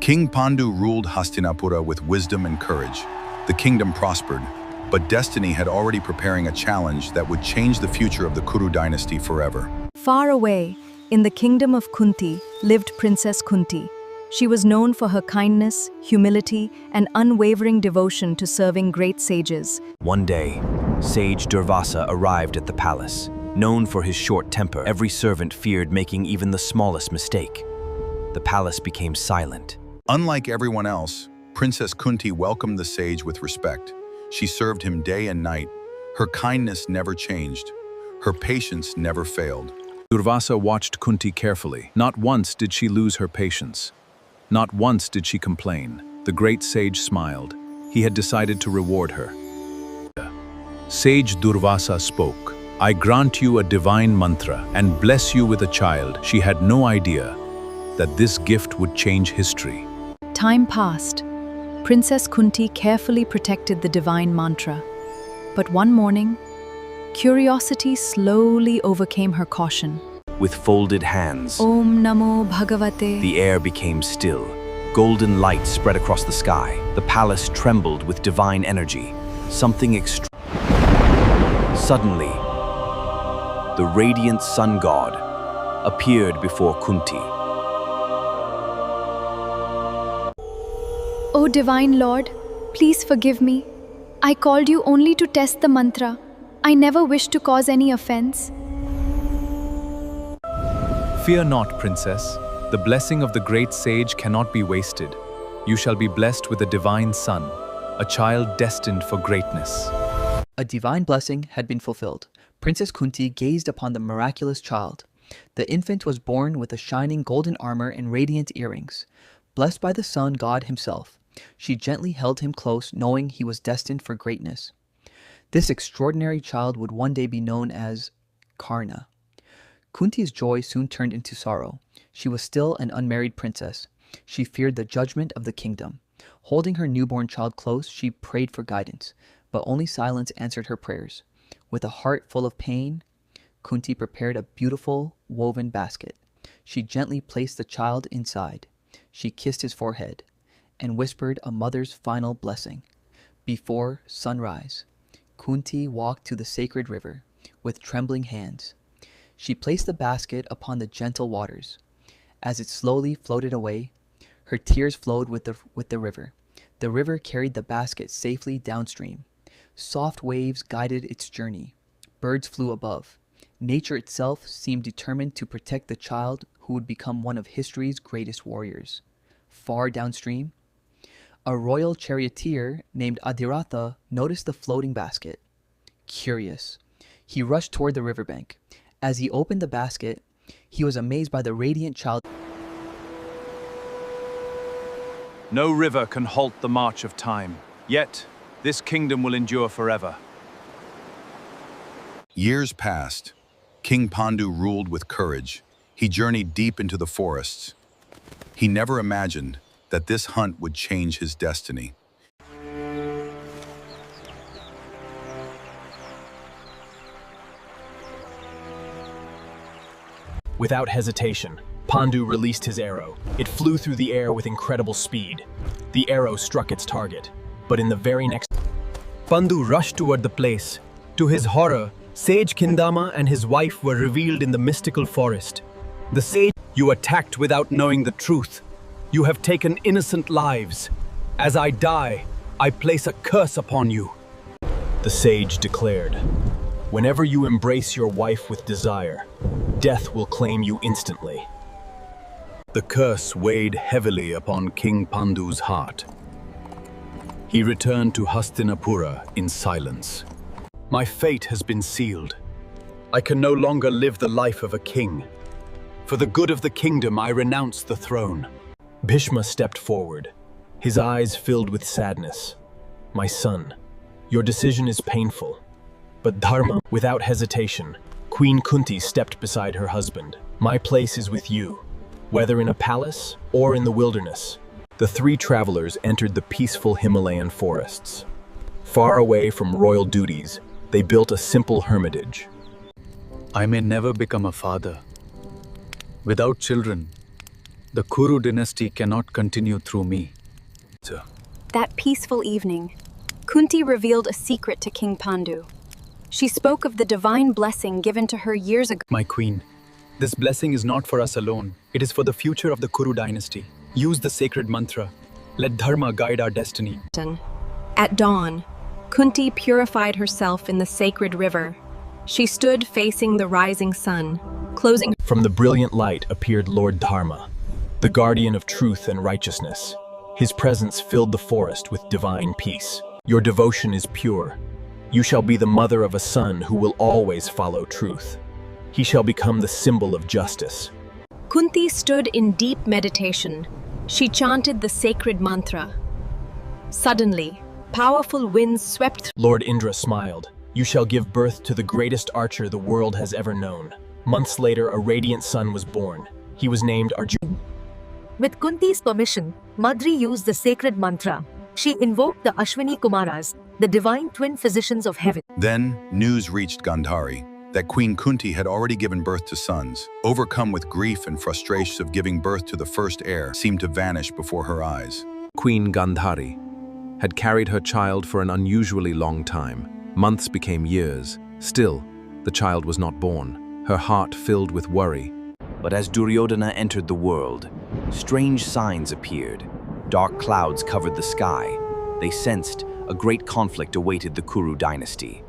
King Pandu ruled Hastinapura with wisdom and courage. The kingdom prospered, but destiny had already preparing a challenge that would change the future of the Kuru dynasty forever. Far away, in the kingdom of Kunti, lived Princess Kunti. She was known for her kindness, humility, and unwavering devotion to serving great sages. One day, sage Durvasa arrived at the palace. Known for his short temper, every servant feared making even the smallest mistake. The palace became silent. Unlike everyone else, Princess Kunti welcomed the sage with respect. She served him day and night. Her kindness never changed. Her patience never failed. Durvasa watched Kunti carefully. Not once did she lose her patience. Not once did she complain. The great sage smiled. He had decided to reward her. Sage Durvasa spoke. I grant you a divine mantra and bless you with a child. She had no idea that this gift would change history. Time passed. Princess Kunti carefully protected the divine mantra. But one morning, curiosity slowly overcame her caution. With folded hands, Om Namo Bhagavate. the air became still. Golden light spread across the sky. The palace trembled with divine energy. Something extra. Suddenly, the radiant sun god appeared before Kunti. O Divine Lord, please forgive me. I called you only to test the mantra. I never wished to cause any offense. Fear not, princess. The blessing of the great sage cannot be wasted. You shall be blessed with a divine son, a child destined for greatness. A divine blessing had been fulfilled. Princess Kunti gazed upon the miraculous child. The infant was born with a shining golden armor and radiant earrings. Blessed by the sun god himself, she gently held him close, knowing he was destined for greatness. This extraordinary child would one day be known as Karna. Kunti's joy soon turned into sorrow. She was still an unmarried princess. She feared the judgment of the kingdom. Holding her newborn child close, she prayed for guidance, but only silence answered her prayers. With a heart full of pain, Kunti prepared a beautiful woven basket. She gently placed the child inside. She kissed his forehead and whispered a mother's final blessing. Before sunrise, Kunti walked to the sacred river with trembling hands. She placed the basket upon the gentle waters. As it slowly floated away, her tears flowed with the river. The river carried the basket safely downstream. Soft waves guided its journey. Birds flew above. Nature itself seemed determined to protect the child who would become one of history's greatest warriors. Far downstream, a royal charioteer named Adhiratha noticed the floating basket. Curious, he rushed toward the riverbank. As he opened the basket, he was amazed by the radiant child. No river can halt the march of time, yet this kingdom will endure forever. Years passed. King Pandu ruled with courage. He journeyed deep into the forests. He never imagined that this hunt would change his destiny. Without hesitation, Pandu released his arrow. It flew through the air with incredible speed. The arrow struck its target, but in the very next... Pandu rushed toward the place. To his horror, Sage Kindama and his wife were revealed in the mystical forest. The sage, you attacked without knowing the truth. You have taken innocent lives. As I die, I place a curse upon you. The sage declared, "Whenever you embrace your wife with desire, death will claim you instantly." The curse weighed heavily upon King Pandu's heart. He returned to Hastinapura in silence. My fate has been sealed. I can no longer live the life of a king. For the good of the kingdom, I renounce the throne. Bhishma stepped forward, his eyes filled with sadness. "My son, your decision is painful, but dharma..." Without hesitation, Queen Kunti stepped beside her husband. "My place is with you, whether in a palace or in the wilderness." The three travelers entered the peaceful Himalayan forests. Far away from royal duties, they built a simple hermitage. I may never become a father. Without children, The Kuru dynasty cannot continue through me. That peaceful evening, Kunti revealed a secret to King Pandu. She spoke of the divine blessing given to her years ago. My queen, this blessing is not for us alone. It is for the future of the Kuru dynasty. Use the sacred mantra. Let Dharma guide our destiny. At dawn, Kunti purified herself in the sacred river. She stood facing the rising sun, closing. From the brilliant light appeared Lord Dharma, the guardian of truth and righteousness. His presence filled the forest with divine peace. Your devotion is pure. You shall be the mother of a son who will always follow truth. He shall become the symbol of justice. Kunti stood in deep meditation. She chanted the sacred mantra. Suddenly, powerful winds swept. Lord Indra smiled. You shall give birth to the greatest archer the world has ever known. Months later, a radiant son was born. He was named Arjuna. With Kunti's permission, Madri used the sacred mantra. She invoked the Ashwini Kumaras, the divine twin physicians of heaven. Then, news reached Gandhari that Queen Kunti had already given birth to sons. Overcome with grief and frustration of giving birth to the first heir seemed to vanish before her eyes. Queen Gandhari had carried her child for an unusually long time. Months became years. Still, the child was not born. Her heart filled with worry. But as Duryodhana entered the world, strange signs appeared. Dark clouds covered the sky. They sensed a great conflict awaited the Kuru dynasty.